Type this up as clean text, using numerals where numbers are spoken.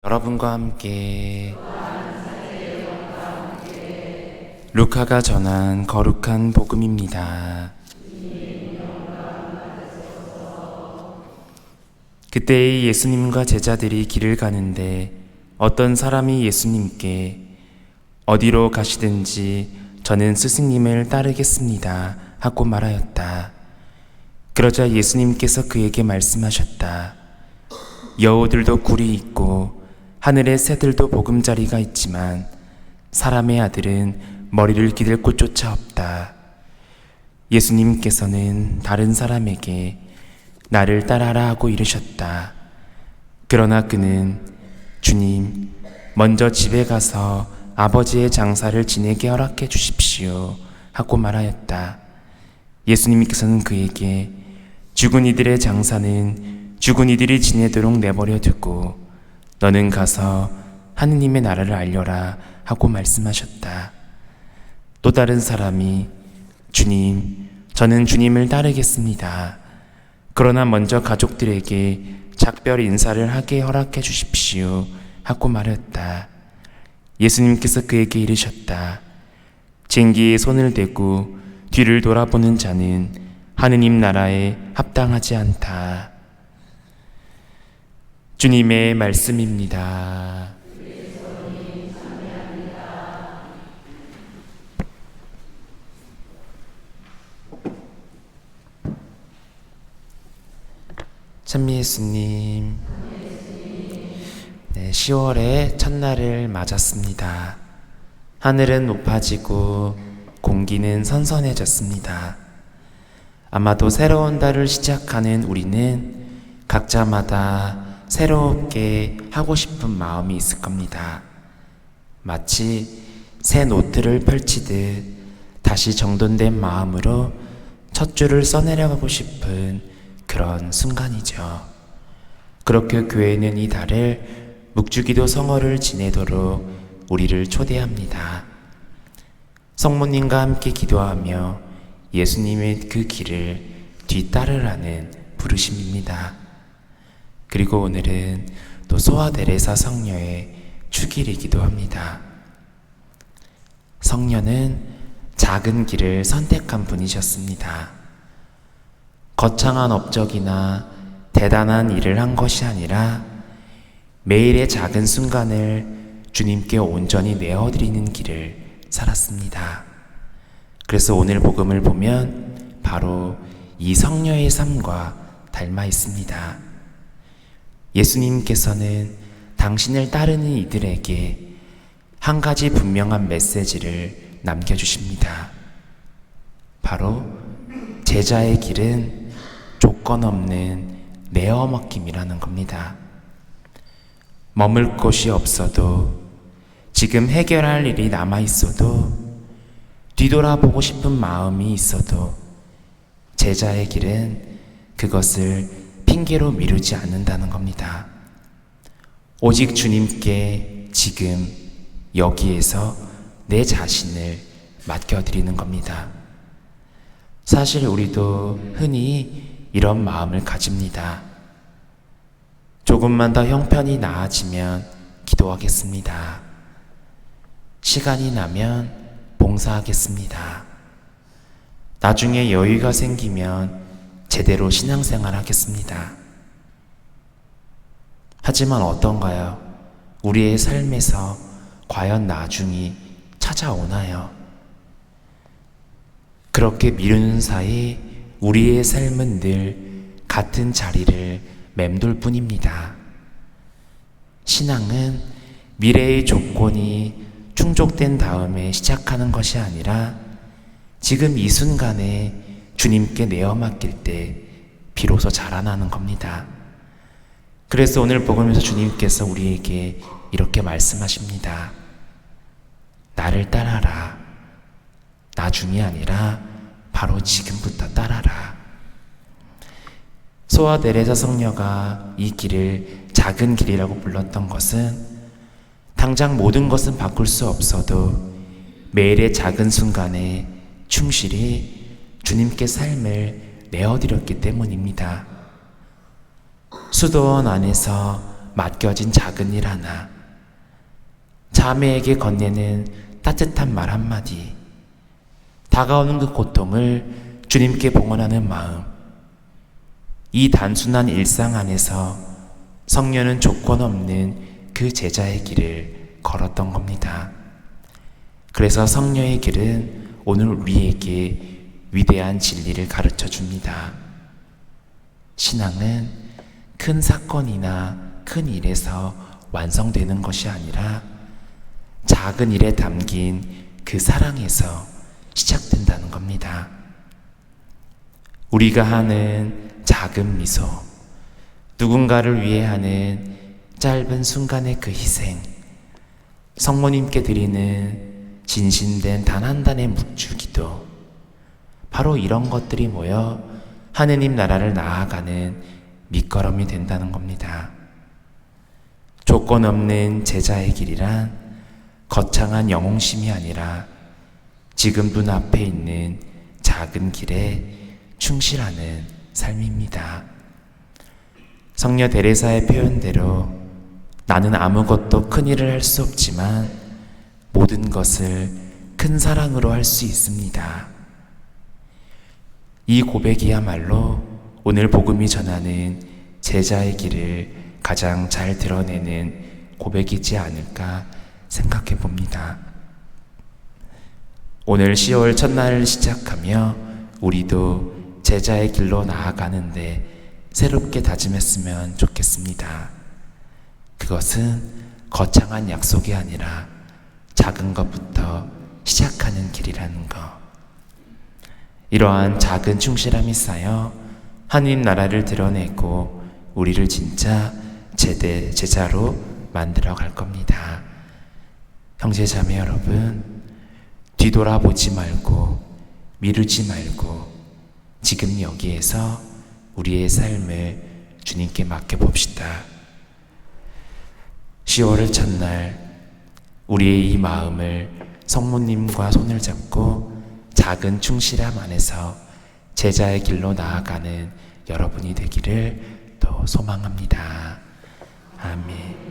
여러분과 함께 루카가 전한 거룩한 복음입니다. 그때 예수님과 제자들이 길을 가는데 어떤 사람이 예수님께 어디로 가시든지 저는 스승님을 따르겠습니다 하고 말하였다. 그러자 예수님께서 그에게 말씀하셨다. 여우들도 굴이 있고 하늘의 새들도 보금자리가 있지만 사람의 아들은 머리를 기댈 곳조차 없다. 예수님께서는 다른 사람에게 나를 따라라 하고 이르셨다. 그러나 그는 주님, 먼저 집에 가서 아버지의 장사를 지내게 허락해 주십시오 하고 말하였다. 예수님께서는 그에게 죽은 이들의 장사는 죽은 이들이 지내도록 내버려 두고 너는 가서 하느님의 나라를 알려라 하고 말씀하셨다. 또 다른 사람이 주님, 저는 주님을 따르겠습니다. 그러나 먼저 가족들에게 작별 인사를 하게 허락해 주십시오 하고 말했다. 예수님께서 그에게 이르셨다. 쟁기에 손을 대고 뒤를 돌아보는 자는 하느님 나라에 합당하지 않다. 주님의 말씀입니다. 찬미 예수님, 10월의 첫날을 맞았습니다. 하늘은 높아지고 공기는 선선해졌습니다. 아마도 새로운 달을 시작하는 우리는 각자마다 새롭게 하고 싶은 마음이 있을 겁니다. 마치 새 노트를 펼치듯 다시 정돈된 마음으로 첫 줄을 써내려가고 싶은 그런 순간이죠. 그렇게 교회는 이 달을 묵주기도 성월을 지내도록 우리를 초대합니다. 성모님과 함께 기도하며 예수님의 그 길을 뒤따르라는 부르심입니다. 그리고 오늘은 또 소아데레사 성녀의 축일이기도 합니다. 성녀는 작은 길을 선택한 분이셨습니다. 거창한 업적이나 대단한 일을 한 것이 아니라 매일의 작은 순간을 주님께 온전히 내어드리는 길을 살았습니다. 그래서 오늘 복음을 보면 바로 이 성녀의 삶과 닮아 있습니다. 예수님께서는 당신을 따르는 이들에게 한 가지 분명한 메시지를 남겨주십니다. 바로 제자의 길은 조건 없는 내어먹김이라는 겁니다. 머물 곳이 없어도 지금 해결할 일이 남아있어도 뒤돌아보고 싶은 마음이 있어도 제자의 길은 그것을 핑계로 미루지 않는다는 겁니다. 오직 주님께 지금 여기에서 내 자신을 맡겨드리는 겁니다. 사실 우리도 흔히 이런 마음을 가집니다. 조금만 더 형편이 나아지면 기도하겠습니다. 시간이 나면 봉사하겠습니다. 나중에 여유가 생기면 제대로 신앙생활 하겠습니다. 하지만 어떤가요? 우리의 삶에서 과연 나중이 찾아오나요? 그렇게 미루는 사이 우리의 삶은 늘 같은 자리를 맴돌 뿐입니다. 신앙은 미래의 조건이 충족된 다음에 시작하는 것이 아니라 지금 이 순간에 주님께 내어 맡길 때 비로소 자라나는 겁니다. 그래서 오늘 복음에서 주님께서 우리에게 이렇게 말씀하십니다. 나를 따라라. 나중이 아니라 바로 지금부터 따라라. 소아데레사 성녀가 이 길을 작은 길이라고 불렀던 것은 당장 모든 것은 바꿀 수 없어도 매일의 작은 순간에 충실히 주님께 삶을 내어드렸기 때문입니다. 수도원 안에서 맡겨진 작은 일 하나, 자매에게 건네는 따뜻한 말 한마디, 다가오는 그 고통을 주님께 봉헌하는 마음, 이 단순한 일상 안에서 성녀는 조건 없는 그 제자의 길을 걸었던 겁니다. 그래서 성녀의 길은 오늘 우리에게 위대한 진리를 가르쳐 줍니다. 신앙은 큰 사건이나 큰 일에서 완성되는 것이 아니라 작은 일에 담긴 그 사랑에서 시작된다는 겁니다. 우리가 하는 작은 미소, 누군가를 위해 하는 짧은 순간의 그 희생, 성모님께 드리는 진심된 단 한 단의 묵주기도, 바로 이런 것들이 모여 하느님 나라를 나아가는 밑거름이 된다는 겁니다. 조건 없는 제자의 길이란 거창한 영웅심이 아니라 지금 눈앞에 있는 작은 길에 충실하는 삶입니다. 성녀 데레사의 표현대로 나는 아무것도 큰 일을 할 수 없지만 모든 것을 큰 사랑으로 할 수 있습니다. 이 고백이야말로 오늘 복음이 전하는 제자의 길을 가장 잘 드러내는 고백이지 않을까 생각해 봅니다. 오늘 10월 첫날을 시작하며 우리도 제자의 길로 나아가는데 새롭게 다짐했으면 좋겠습니다. 그것은 거창한 약속이 아니라 작은 것부터 시작하는 길이라는 것. 이러한 작은 충실함이 쌓여 하느님 나라를 드러내고 우리를 진짜 제자로 만들어 갈 겁니다. 형제자매 여러분, 뒤돌아보지 말고 미루지 말고 지금 여기에서 우리의 삶을 주님께 맡겨봅시다. 10월의 첫날 우리의 이 마음을 성모님과 손을 잡고 작은 충실함 안에서 제자의 길로 나아가는 여러분이 되기를 또 소망합니다. 아멘.